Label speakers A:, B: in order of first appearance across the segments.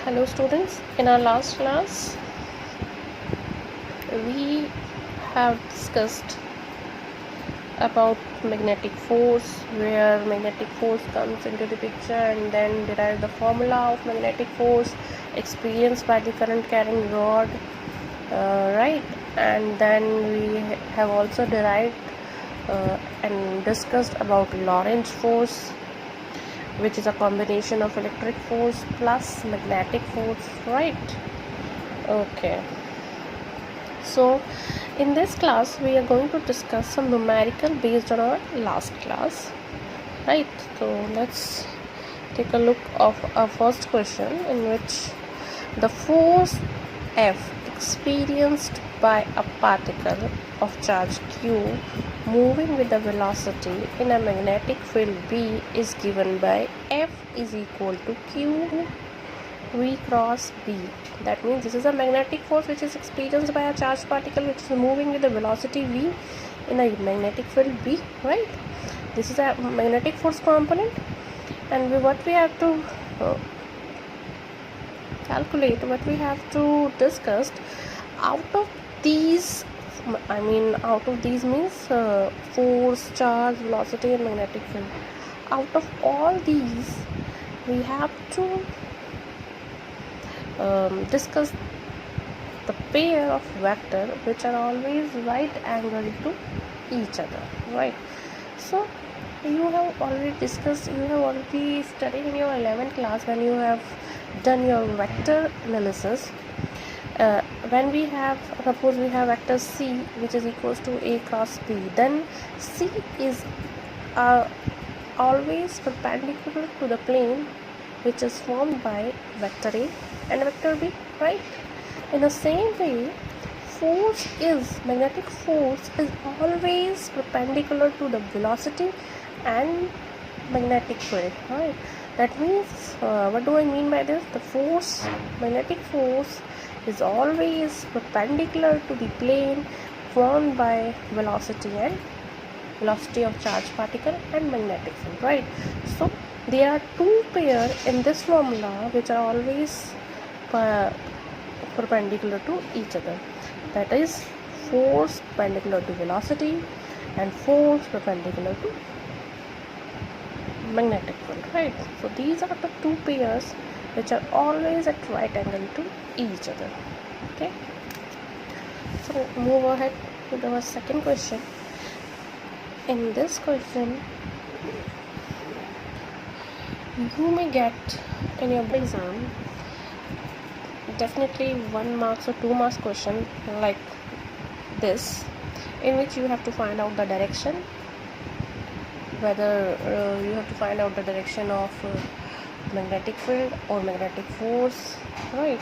A: Hello students, in our last class we have discussed about magnetic force, where magnetic force comes into the picture, and then derive the formula of magnetic force experienced by the current carrying rod, right? And then we have also derived and discussed about Lorentz force, which is a combination of electric force plus magnetic force, right? Okay, so in this class we are going to discuss some numerical based on our last class, right? So let's take a look of our first question, in which the force F experienced by a particle of charge Q moving with the velocity in a magnetic field B is given by F is equal to Q V cross B. That means this is a magnetic force which is experienced by a charged particle which is moving with the velocity V in a magnetic field B, right? This is a magnetic force component, and what we have to calculate, what we have to discuss, out of these, out of these means force, charge, velocity and magnetic field. Out of all these we have to discuss the pair of vector which are always right angle to each other, right? So you have already discussed, you have already studied in your 11th class when you have done your vector analysis. When we have, suppose we have vector C which is equals to A cross B, then C is always perpendicular to the plane which is formed by vector A and vector B, right? In the same way, magnetic force is always perpendicular to the velocity and magnetic field, right? That means, what do I mean by this? Magnetic force is always perpendicular to the plane formed by velocity of charged particle and magnetic field, right? So there are two pairs in this formula which are always perpendicular to each other, that is force perpendicular to velocity and force perpendicular to magnetic field, right? So these are the two pairs which are always at right angle to each other. Okay, so move ahead to our second question. In this question you may get in your exam definitely 1 marks or 2 marks question like this, in which you have to find out the direction, whether you have to find out the direction of magnetic field or magnetic force, right?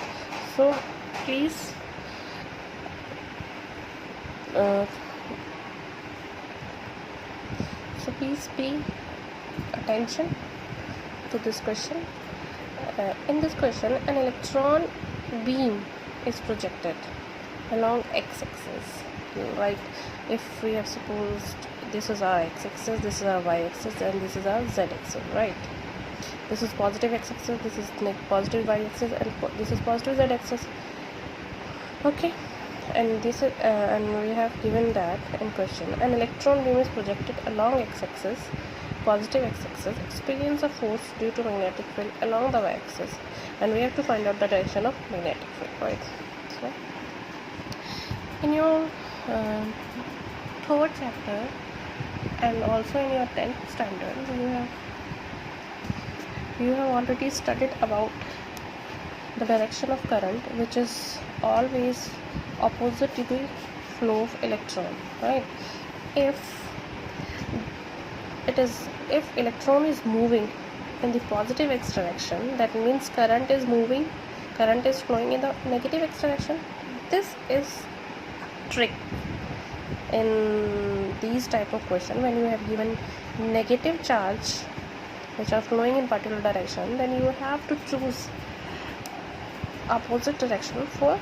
A: So please pay attention to this question. In this question, an electron beam is projected along x-axis, right? If we have supposed this is our x-axis, this is our y-axis, and this is our z-axis, right? This is positive x-axis, this is positive y-axis, and this is positive z-axis. Okay, and this is and we have given that in question, an electron beam is projected along x-axis, positive x-axis, experience a force due to magnetic field along the y-axis, and we have to find out the direction of magnetic field, right? So in your third chapter and also in your 10th standard, you have already studied about the direction of current, which is always opposite to the flow of electron, right? If electron is moving in the positive x direction, that means current is flowing in the negative x direction. This is a trick in these type of question. When you have given negative charge which are flowing in particular direction, then you have to choose opposite direction for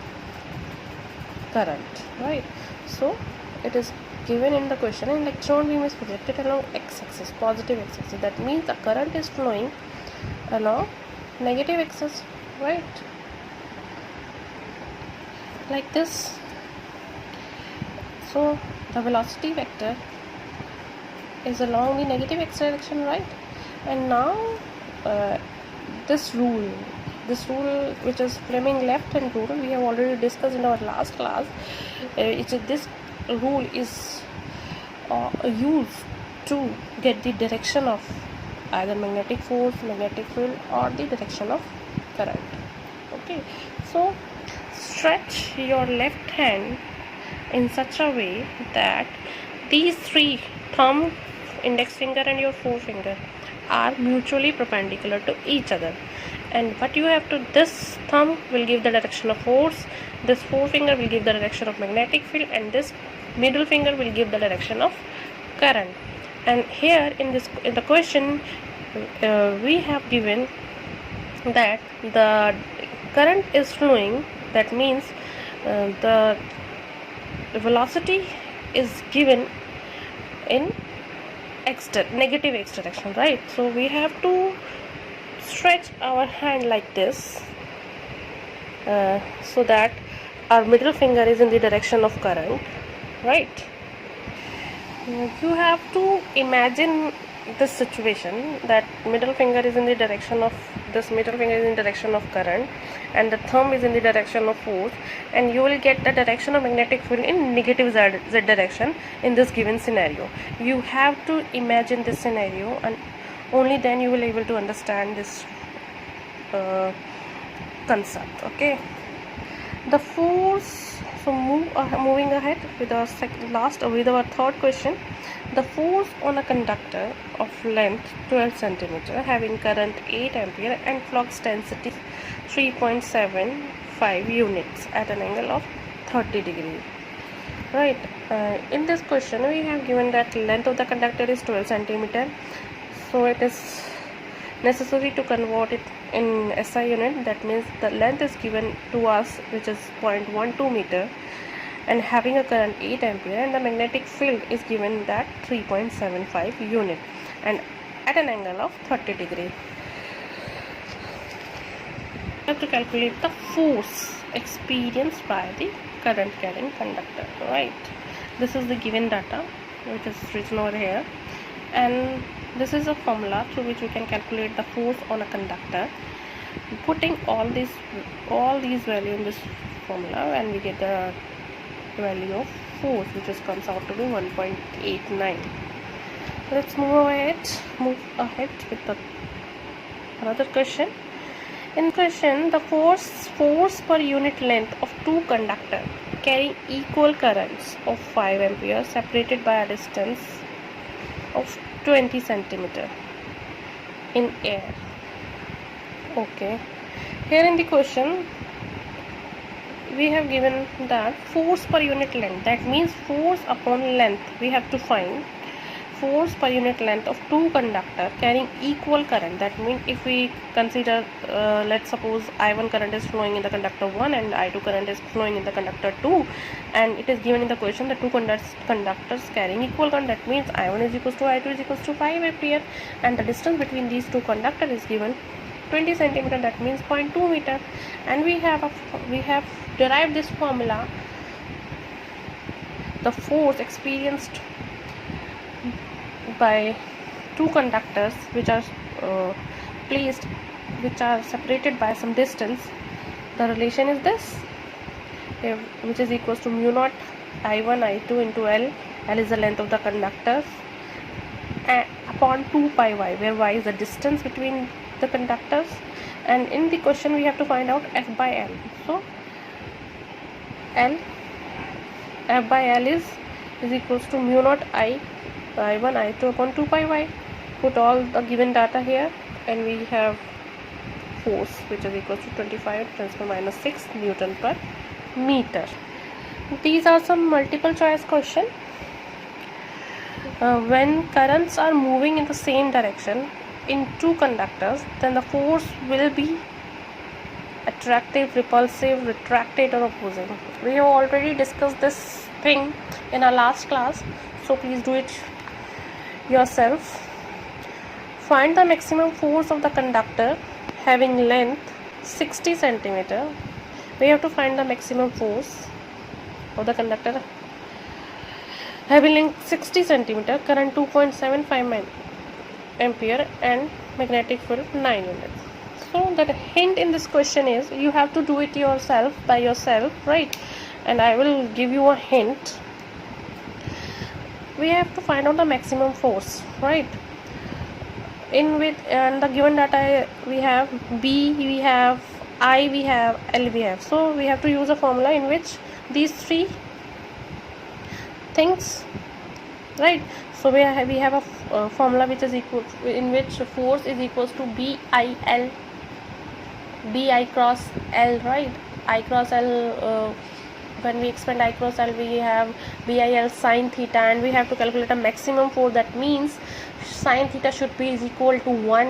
A: current, right? So it is given in the question, an electron beam is projected along x-axis, positive x-axis. That means the current is flowing along negative axis, right? Like this. So the velocity vector is along the negative x direction, right? And now uh, this rule which is Fleming left hand rule, we have already discussed in our last class. This rule is used to get the direction of either magnetic force, magnetic field, or the direction of current. Okay, so stretch your left hand in such a way that these three, thumb, index finger and your forefinger, are mutually perpendicular to each other. And what you have to, this thumb will give the direction of force, this forefinger will give the direction of magnetic field, and this middle finger will give the direction of current. And here in the question we have given that the current is flowing, that means the velocity is given in negative x direction, right? So we have to stretch our hand like this so that our middle finger is in the direction of current, right? You have to imagine this situation that middle finger is in the direction of current, and the thumb is in the direction of force, and you will get the direction of magnetic field in negative z direction in this given scenario. You have to imagine this scenario, and only then you will be able to understand this concept. Okay, the force. So moving ahead with our third question. The force on a conductor of length 12 cm having current 8 ampere and flux density 3.75 units at an angle of 30 degrees. Right. In this question we have given that length of the conductor is 12 cm. So it is necessary to convert it in SI unit. That means the length is given to us, which is 0.12 meter, and having a current 8 ampere, and the magnetic field is given that 3.75 unit and at an angle of 30 degree. We have to calculate the force experienced by the current carrying conductor, right? This is the given data which is written over here, and this is a formula through which we can calculate the force on a conductor. Putting all these values in this formula, and we get the value of force, which comes out to be 1.89. Let's move ahead with another question. In question, the force per unit length of two conductors carrying equal currents of 5 ampere separated by a distance of 20 centimeter in air. Okay, here in the question we have given that force per unit length, that means force upon length. We have to find force per unit length of two conductors carrying equal current. That means if we consider let's suppose I1 current is flowing in the conductor 1 and I2 current is flowing in the conductor 2, and it is given in the question the two conductors carrying equal current. That means I1 is equals to I2 is equals to 5 ampere, and the distance between these two conductors is given 20 centimeter, that means 0.2 meter, and we have derived this formula. The force experienced by two conductors which are separated by some distance, the relation is this, which is equals to mu naught I1 I2 into L. L is the length of the conductors upon 2 pi y, where y is the distance between the conductors, and in the question we have to find out F by L. So F by L is equals to mu naught I1 I2 upon 2 pi y. Put all the given data here, and we have force which is equals to 25 × -6 Newton per meter. These are some multiple choice question. When currents are moving in the same direction in two conductors, then the force will be attractive, repulsive, retracted, or opposing. We have already discussed this thing in our last class, so please do it yourself. Find the maximum force of the conductor having length 60 centimeter, we have to find the maximum force of the conductor having length 60 centimeter, current 2.75 ampere and magnetic field 9 units. So the hint in this question is you have to do it yourself by yourself, right? And I will give you a hint. We have to find out the maximum force, right? In with and the given data we have B, we have I, we have L, we have. So we have to use a formula in which these three things, right? So we have a formula which is equal, in which force is equals to BIL, BI cross L, right? I cross L, when we expand I cross L, we have BIL sine theta, and we have to calculate a maximum force. That means sine theta should be is equal to 1.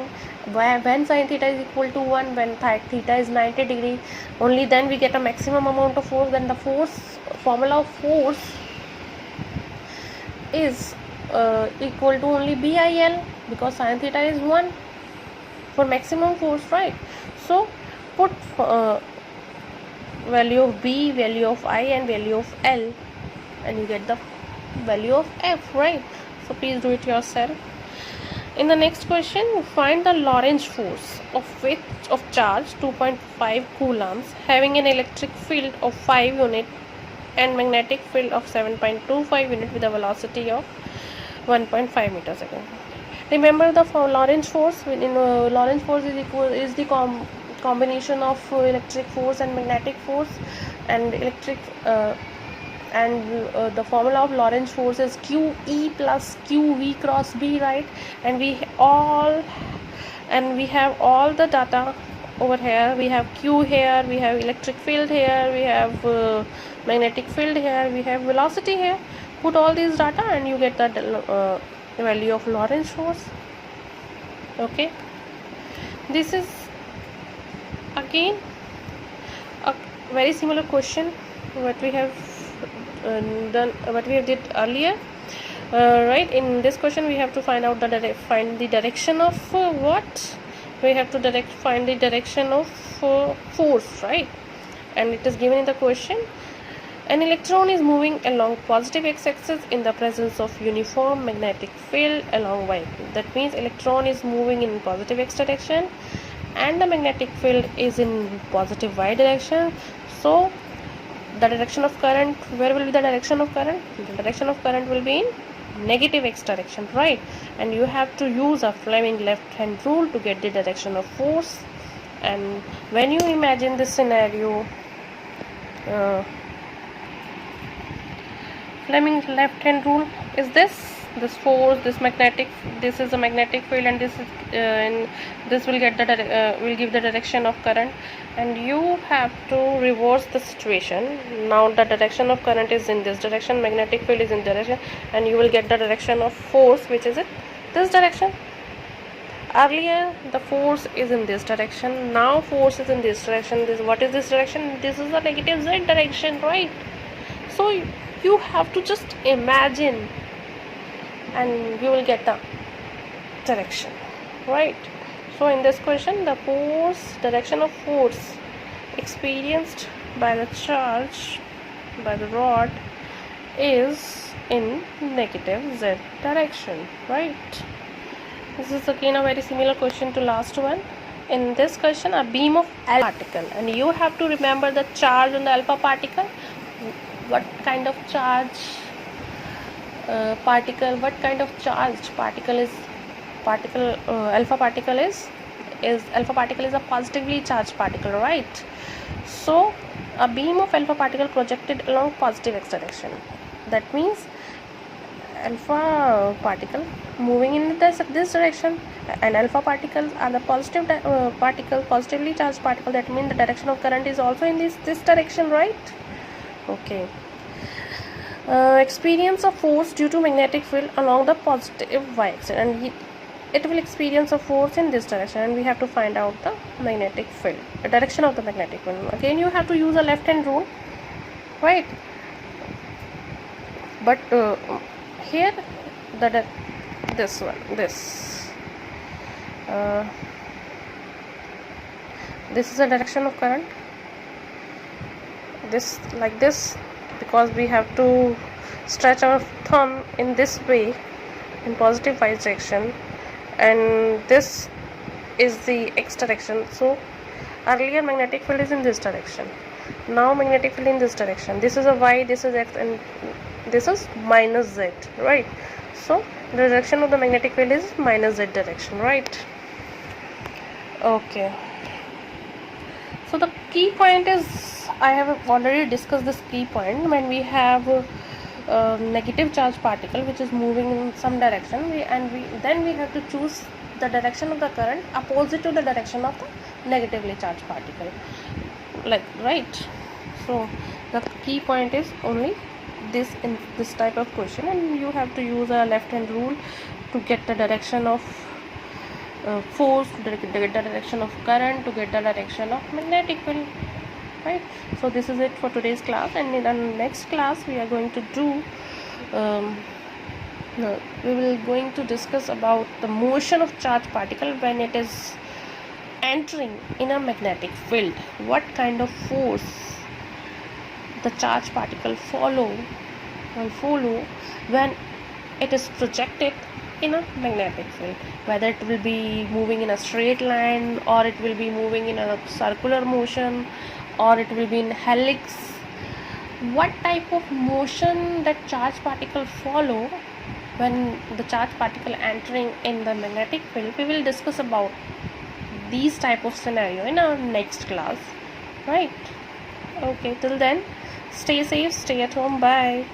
A: When sine theta is equal to 1, when theta is 90 degree, only then we get a maximum amount of force. Then the formula of force is equal to only BIL, because sine theta is 1 for maximum force, right? So put value of B, value of I and value of L, and you get the value of F, right? So please do it yourself. In the next question, find the Lorentz force of charge 2.5 coulombs having an electric field of 5 unit and magnetic field of 7.25 unit with a velocity of 1.5 meters second. Remember the Lorentz force. Lorentz force is the combination of electric force and magnetic force, and the formula of Lorentz force is QE plus QV cross B, right? And we have all the data over here. We have Q here, we have electric field here, we have magnetic field here, we have velocity here. Put all these data and you get the value of Lorentz force. Okay, this is again a very similar question what we have did earlier, right? In this question we have to find out find the direction of what we have to find the direction of force, right? And it is given in the question. An electron is moving along positive x-axis in the presence of uniform magnetic field along y. That means electron is moving in positive x direction and the magnetic field is in positive y direction. So the direction of current, where will be the direction of current? The direction of current will be in negative x direction, right? And you have to use a Fleming left hand rule to get the direction of force. And when you imagine this scenario, Fleming left hand rule is this force, this is a magnetic field, and this is and this will get will give the direction of current, and you have to reverse the situation. Now the direction of current is in this direction, magnetic field is in this direction, and you will get the direction of force, which is in this direction. Earlier the force is in this direction, now force is in this direction. What is this direction? This is the negative z direction, right? So you have to just imagine and you will get the direction, right? So in this question, the direction of force experienced by the charge by the rod is in negative z direction, right? This is again a very similar question to last one. In this question, a beam of alpha particle, and you have to remember the charge on the alpha particle. What kind of charge particle? What kind of charged particle is alpha particle is alpha particle is a positively charged particle, right? So a beam of alpha particle projected along positive x direction. That means alpha particle moving in this direction, and alpha particles are the positively charged particle. That means the direction of current is also in this direction, right? Okay. Experience of force due to magnetic field along the positive y-axis, and it will experience a force in this direction, and we have to find out the magnetic field, the direction of the magnetic field. Again you have to use a left hand rule, right? But here this is the direction of current, this like this, because we have to stretch our thumb in this way, in positive y direction, and this is the x direction. So earlier magnetic field is in this direction, now magnetic field in this direction. This is a y, this is x, and this is minus z, right? So the direction of the magnetic field is minus z direction, right? Okay, so the key point is, I have already discussed this key point. When we have a negative charge particle which is moving in some direction, then we have to choose the direction of the current opposite to the direction of the negatively charged particle, like, right? So the key point is only this in this type of question, and you have to use a left hand rule to get the direction of force, to get the direction of current, to get the direction of magnetic field, right? So this is it for today's class, and in the next class we are going to do we will going to discuss about the motion of charged particle when it is entering in a magnetic field. What kind of force the charged particle follow when it is projected in a magnetic field, whether it will be moving in a straight line, or it will be moving in a circular motion, or it will be in helix. What type of motion that charged particle follow when the charged particle entering in the magnetic field, we will discuss about these type of scenario in our next class, right? Okay, till then, stay safe, stay at home, bye.